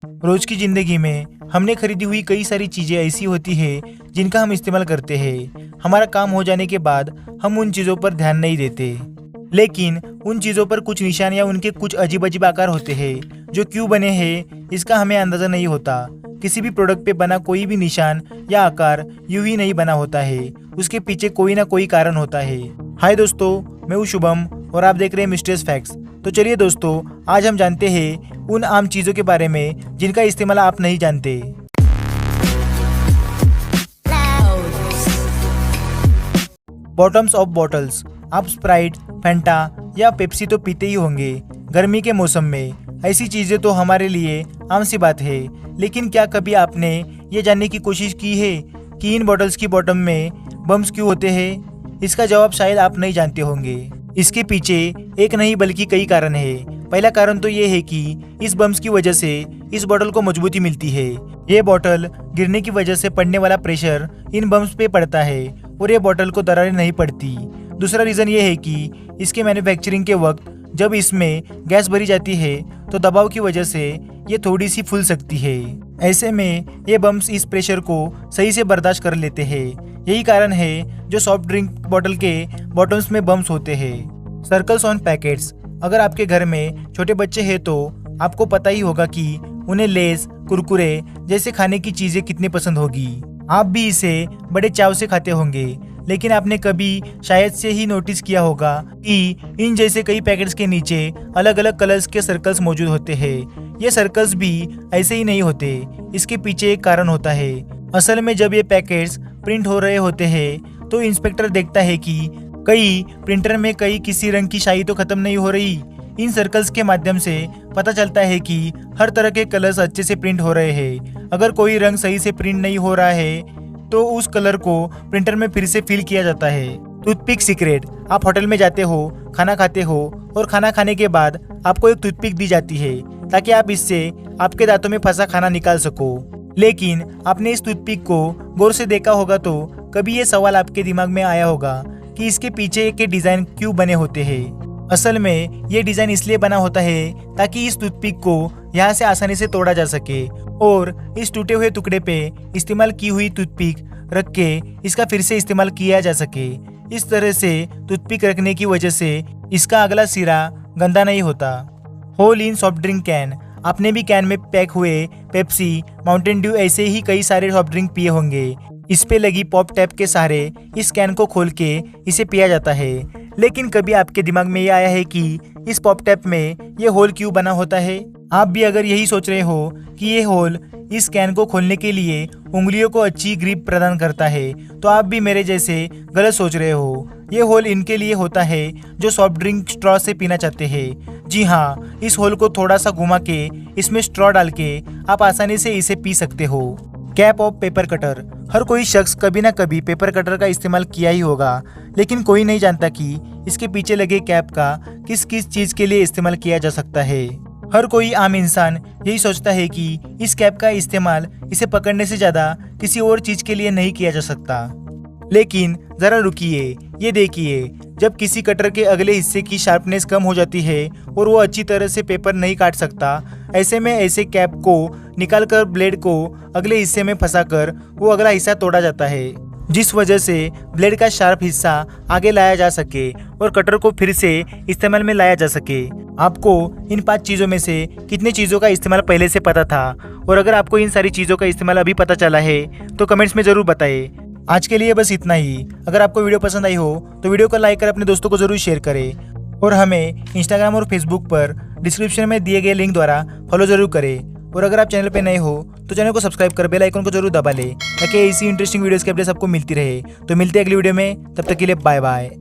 रोज की जिंदगी में हमने खरीदी हुई कई सारी चीजें ऐसी होती है जिनका हम इस्तेमाल करते हैं। हमारा काम हो जाने के बाद हम उन चीजों पर ध्यान नहीं देते, लेकिन उन चीजों पर कुछ निशान या उनके कुछ अजीब अजीब आकार होते हैं जो क्यों बने हैं इसका हमें अंदाजा नहीं होता। किसी भी प्रोडक्ट पे बना कोई भी निशान या आकार यूं ही नहीं बना होता है, उसके पीछे कोई ना कोई कारण होता है। हाय दोस्तों, मैं हूँ शुभम और आप देख रहे हैं मिस्टीरियस फैक्ट्स। तो चलिए दोस्तों, आज हम जानते हैं उन आम चीजों के बारे में जिनका इस्तेमाल आप नहीं जानते। Bottoms of bottles. आप स्प्राइट, फैंटा या पेप्सी तो पीते ही होंगे गर्मी के मौसम में। ऐसी चीजें तो हमारे लिए आम सी बात है, लेकिन क्या कभी आपने ये जानने की कोशिश की है कि इन बॉटल्स की बॉटम में बम्स क्यों होते हैं? इसका जवाब शायद आप नहीं जानते होंगे। इसके पीछे एक नहीं बल्कि कई कारण है। पहला कारण तो ये है कि इस बम्स की वजह से इस बोतल को मजबूती मिलती है। ये बोतल गिरने की वजह से पड़ने वाला प्रेशर इन बम्स पे पड़ता है और ये बोतल को दरारें नहीं पड़ती। दूसरा रीजन ये है कि इसके मैन्युफैक्चरिंग के वक्त जब इसमें गैस भरी जाती है तो दबाव की वजह से ये थोड़ी सी फूल सकती है। ऐसे में ये बम्स इस प्रेशर को सही से बर्दाश्त कर लेते हैं। यही कारण है जो सॉफ्ट ड्रिंक बोतल के बॉटम्स में बम्स होते हैं। Circles on packets. अगर आपके घर में छोटे बच्चे हैं तो आपको पता ही होगा कि उन्हें लेस, कुरकुरे जैसे खाने की चीजें कितनी पसंद होगी। आप भी इसे बड़े चाव से खाते होंगे, लेकिन आपने कभी शायद से ही नोटिस किया होगा कि इन जैसे कई पैकेट्स के नीचे अलग अलग कलर्स के सर्कल्स मौजूद होते हैं। ये सर्कल्स भी ऐसे ही नहीं होते, इसके पीछे एक कारण होता है। असल में जब ये पैकेट्स प्रिंट हो रहे होते हैं तो इंस्पेक्टर देखता है कि कई प्रिंटर में कई किसी रंग की स्याही तो खत्म नहीं हो रही। इन सर्कल्स के माध्यम से पता चलता है कि हर तरह के कलर्स अच्छे से प्रिंट हो रहे हैं। अगर कोई रंग सही से प्रिंट नहीं हो रहा है तो उस कलर को प्रिंटर में फिर से फिल किया जाता है। Toothpick secret. आप होटल में जाते हो, खाना खाते हो और खाना खाने के बाद आपको एक टूथपिक दी जाती है ताकि आप इससे आपके दांतों में फंसा खाना निकाल सको। लेकिन आपने इस टूथपिक को गौर से देखा होगा तो कभी ये सवाल आपके दिमाग में आया होगा कि इसके पीछे के डिजाइन क्यों बने होते हैं। असल में ये डिजाइन इसलिए बना होता है ताकि इस टूथपिक को यहाँ से आसानी से तोड़ा जा सके और इस टूटे हुए टुकड़े पे इस्तेमाल की हुई टूथपिक रख के इसका फिर से इस्तेमाल किया जा सके। इस तरह से टूथपिक रखने की वजह से इसका अगला सिरा गंदा नहीं होता। Hole in soft drink can. आपने भी कैन में पैक हुए पेप्सी, माउंटेन ड्यू ऐसे ही कई सारे सॉफ्ट ड्रिंक पिए होंगे। इस पे लगी पॉप टैप के सहारे इस कैन को खोल के इसे पिया जाता है। लेकिन कभी आपके दिमाग में ये आया है कि इस पॉप टैप में ये होल क्यों बना होता है? आप भी अगर यही सोच रहे हो कि ये होल इस कैन को खोलने के लिए उंगलियों को अच्छी ग्रिप प्रदान करता है, तो आप भी मेरे जैसे गलत सोच रहे हो। ये होल इनके लिए होता है जो सॉफ्ट ड्रिंक स्ट्रॉ से पीना चाहते हैं। जी हाँ, इस होल को थोड़ा सा घुमा के इसमें स्ट्रॉ डाल के आप आसानी से इसे पी सकते हो। Cap of paper cutter. हर कोई शख्स कभी ना कभी पेपर कटर का इस्तेमाल किया ही होगा, लेकिन कोई नहीं जानता कि इसके पीछे लगे कैप का किस किस चीज के लिए इस्तेमाल किया जा सकता है। हर कोई आम इंसान यही सोचता है कि इस कैप का इस्तेमाल इसे पकड़ने से ज्यादा किसी और चीज के लिए नहीं किया जा सकता। लेकिन जरा रुकिए, ये देखिए, जब किसी कटर के अगले हिस्से की शार्पनेस कम हो जाती है और वो अच्छी तरह से पेपर नहीं काट सकता, ऐसे में ऐसे कैप को निकालकर ब्लेड को अगले हिस्से में फंसाकर वो अगला हिस्सा तोड़ा जाता है, जिस वजह से ब्लेड का शार्प हिस्सा आगे लाया जा सके और कटर को फिर से इस्तेमाल में लाया जा सके। आपको इन 5 चीज़ों में से कितनी चीज़ों का इस्तेमाल पहले से पता था? और अगर आपको इन सारी चीज़ों का इस्तेमाल अभी पता चला है तो कमेंट्स में ज़रूर बताएं। आज के लिए बस इतना ही। अगर आपको वीडियो पसंद आई हो तो वीडियो को लाइक कर अपने दोस्तों को जरूर शेयर करें और हमें इंस्टाग्राम और फेसबुक पर डिस्क्रिप्शन में दिए गए लिंक द्वारा फॉलो जरूर करें। और अगर आप चैनल पर नए हो तो चैनल को सब्सक्राइब कर बेल आइकन को जरूर दबा लें ताकि इसी इंटरेस्टिंग वीडियोस की अपडेट्स आपको मिलती रहे। तो मिलते हैं अगली वीडियो में, तब तक के लिए बाय बाय।